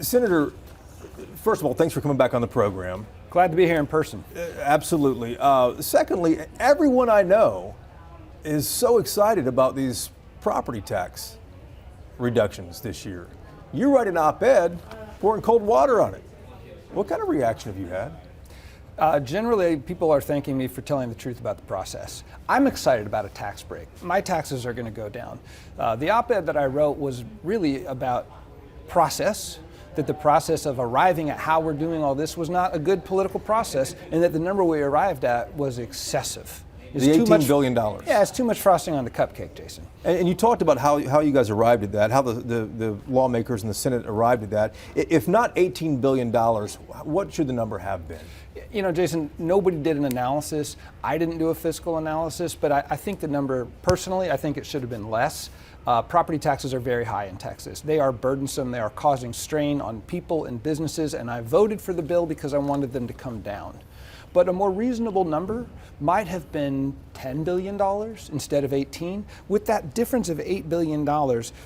Senator, first of all, thanks for coming back on the program. Glad to be here in person. Absolutely. Secondly, everyone I know is so excited about these property tax reductions this year. You write an op-ed pouring cold water on it. What kind of reaction have you had? Generally, people are thanking me for telling the truth about the process. I'm excited about a tax break. My taxes are going to go down. The op-ed that I wrote was really about process, that the process of arriving at how we're doing all this was not a good political process, and that the number we arrived at was excessive. The $18 billion. Yeah, it's too much frosting on the cupcake, Jason. And you talked about how you guys arrived at that, how the lawmakers in the Senate arrived at that. If not $18 billion, what should the number have been? You know, Jason, nobody did an analysis. I didn't do a fiscal analysis, but I think the number, personally, I think it should have been less. Property taxes are very high in Texas. They are burdensome. They are causing strain on people and businesses, and I voted for the bill because I wanted them to come down. But a more reasonable number might have been $10 billion instead of 18. With that difference of $8 billion,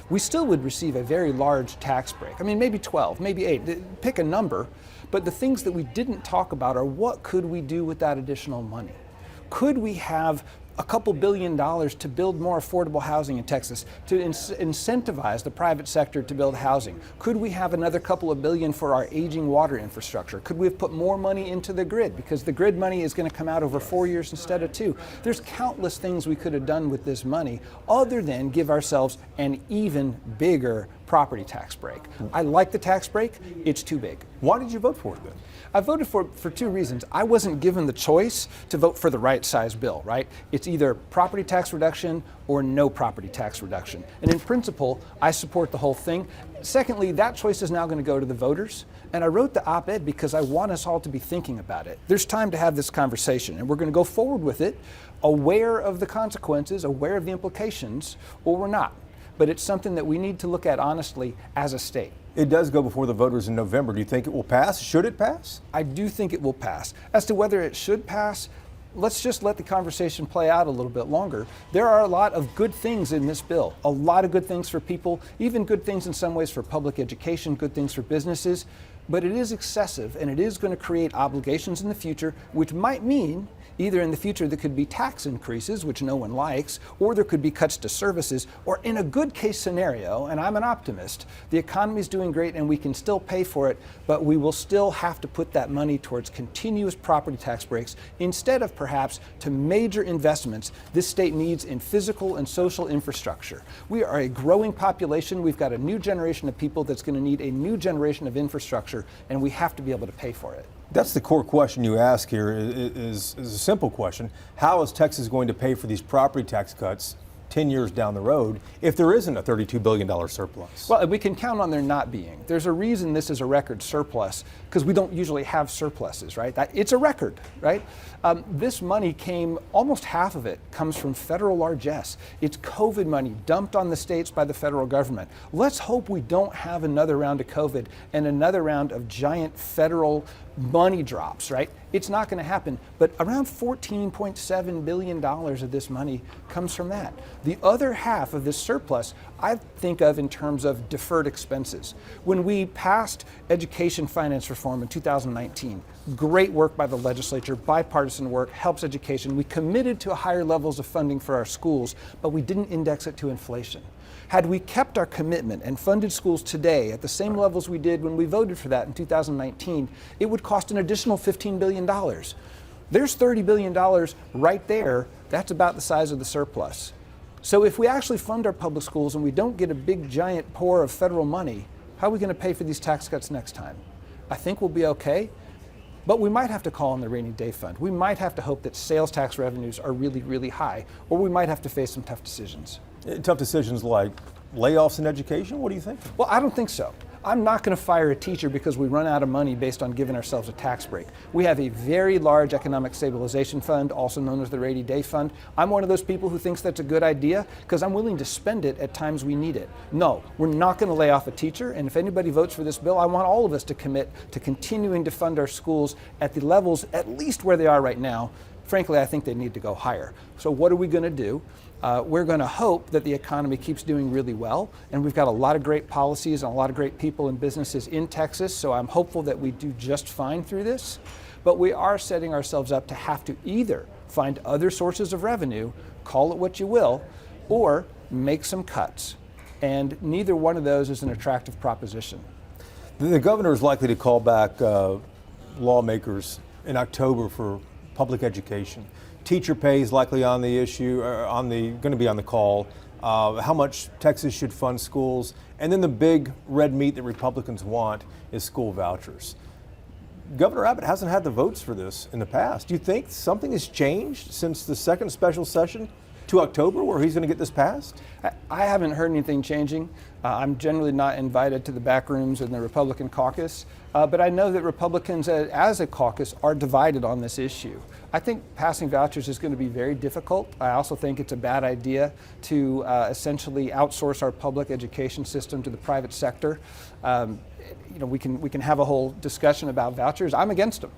we still would receive a very large tax break. I mean, maybe 12, maybe 8, pick a number. But the things that we didn't talk about are what could we do with that additional money? Could we have a couple $1 billion to build more affordable housing in Texas, to incentivize the private sector to build housing? Could we have another couple of billion for our aging water infrastructure? Could we have put more money into the grid? Because the grid money is going to come out over 4 years instead of 2. There's countless things we could have done with this money other than give ourselves an even bigger property tax break. I like the tax break. It's too big. Why did you vote for it then? I voted for it for 2 reasons. I wasn't given the choice to vote for the right size bill, right? It's either property tax reduction or no property tax reduction. And in principle, I support the whole thing. Secondly, that choice is now going to go to the voters. And I wrote the op-ed because I want us all to be thinking about it. There's time to have this conversation, and we're going to go forward with it, aware of the consequences, aware of the implications, or we're not. But it's something that we need to look at honestly as a state. It does go before the voters in November. Do you think it will pass? Should it pass? I do think it will pass. As to whether it should pass, let's just let the conversation play out a little bit longer. There are a lot of good things in this bill, a lot of good things for people, even good things in some ways for public education, good things for businesses, but it is excessive and it is going to create obligations in the future, which might mean either in the future there could be tax increases, which no one likes, or there could be cuts to services, or in a good case scenario, and I'm an optimist, the economy is doing great and we can still pay for it, but we will still have to put that money towards continuous property tax breaks instead of perhaps to major investments this state needs in physical and social infrastructure. We are a growing population. We've got a new generation of people that's going to need a new generation of infrastructure, and we have to be able to pay for it. That's the core question you ask here is a simple question. How is Texas going to pay for these property tax cuts 10 years down the road if there isn't a $32 billion surplus? Well, we can count on there not being. There's a reason this is a record surplus, because we don't usually have surpluses, right? It's a record, right? This money came, almost half of it comes from federal largesse. It's COVID money dumped on the states by the federal government. Let's hope we don't have another round of COVID and another round of giant federal money drops, right? It's not going to happen, but around $14.7 billion of this money comes from that. The other half of this surplus, I think of in terms of deferred expenses. When we passed education finance reform in 2019, great work by the legislature, bipartisan work, helps education. We committed to higher levels of funding for our schools, but we didn't index it to inflation. Had we kept our commitment and funded schools today at the same levels we did when we voted for that in 2019, it would cost an additional $15 billion. There's $30 billion right there. That's about the size of the surplus. So if we actually fund our public schools and we don't get a big giant pour of federal money, how are we going to pay for these tax cuts next time? I think we'll be okay. But we might have to call on the rainy day fund. We might have to hope that sales tax revenues are really, really high, or we might have to face some tough decisions. Tough decisions like layoffs in education? What do you think? Well, I don't think so. I'm not going to fire a teacher because we run out of money based on giving ourselves a tax break. We have a very large economic stabilization fund, also known as the rainy day fund. I'm one of those people who thinks that's a good idea because I'm willing to spend it at times we need it. No, we're not going to lay off a teacher, and if anybody votes for this bill, I want all of us to commit to continuing to fund our schools at the levels at least where they are right now frankly, I think they need to go higher. So what are we going to do? We're going to hope that the economy keeps doing really well, and we've got a lot of great policies and a lot of great people and businesses in Texas, so I'm hopeful that we do just fine through this. But we are setting ourselves up to have to either find other sources of revenue, call it what you will, or make some cuts. And neither one of those is an attractive proposition. The governor is likely to call back lawmakers in October for public education. Teacher pay is likely on the issue, going to be on the call. How much Texas should fund schools, and then the big red meat that Republicans want is school vouchers. Governor Abbott hasn't had the votes for this in the past. Do you think something has changed since the second special session to October where he's going to get this passed? I haven't heard anything changing. I'm generally not invited to the back rooms in the Republican caucus, but I know that Republicans as a caucus are divided on this issue. I think passing vouchers is going to be very difficult. I also think it's a bad idea to essentially outsource our public education system to the private sector. We can have a whole discussion about vouchers. I'm against them.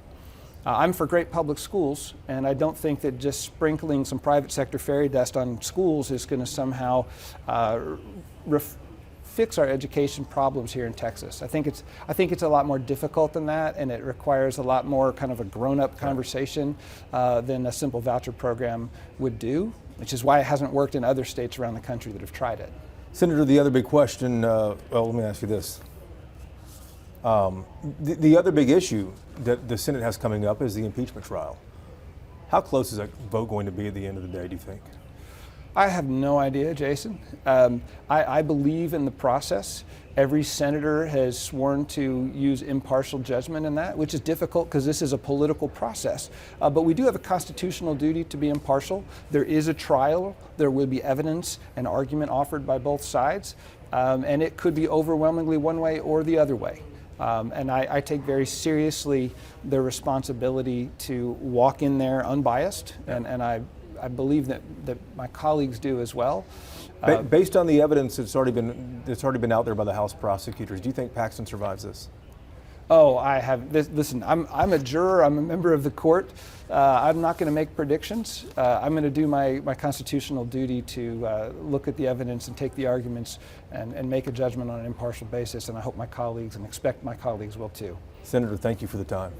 I'm for great public schools, and I don't think that just sprinkling some private sector fairy dust on schools is going to somehow fix our education problems here in Texas. I think it's a lot more difficult than that, and it requires a lot more kind of a grown-up conversation than a simple voucher program would do, which is why it hasn't worked in other states around the country that have tried it. Senator, the other big question, well, let me ask you this. The other big issue that the Senate has coming up is the impeachment trial. How close is that vote going to be at the end of the day, do you think? I have no idea, Jason. I believe in the process. Every senator has sworn to use impartial judgment in that, which is difficult because this is a political process. But we do have a constitutional duty to be impartial. There is a trial. There will be evidence and argument offered by both sides. And it could be overwhelmingly one way or the other way. And I take very seriously the responsibility to walk in there unbiased, and I believe that my colleagues do as well. Based on the evidence that's already been out there by the House prosecutors, do you think Paxton survives this? Oh, I have. Listen, I'm a juror. I'm a member of the court. I'm not going to make predictions. I'm going to do my constitutional duty to look at the evidence and take the arguments and make a judgment on an impartial basis. And I hope my colleagues and expect my colleagues will too. Senator, thank you for the time.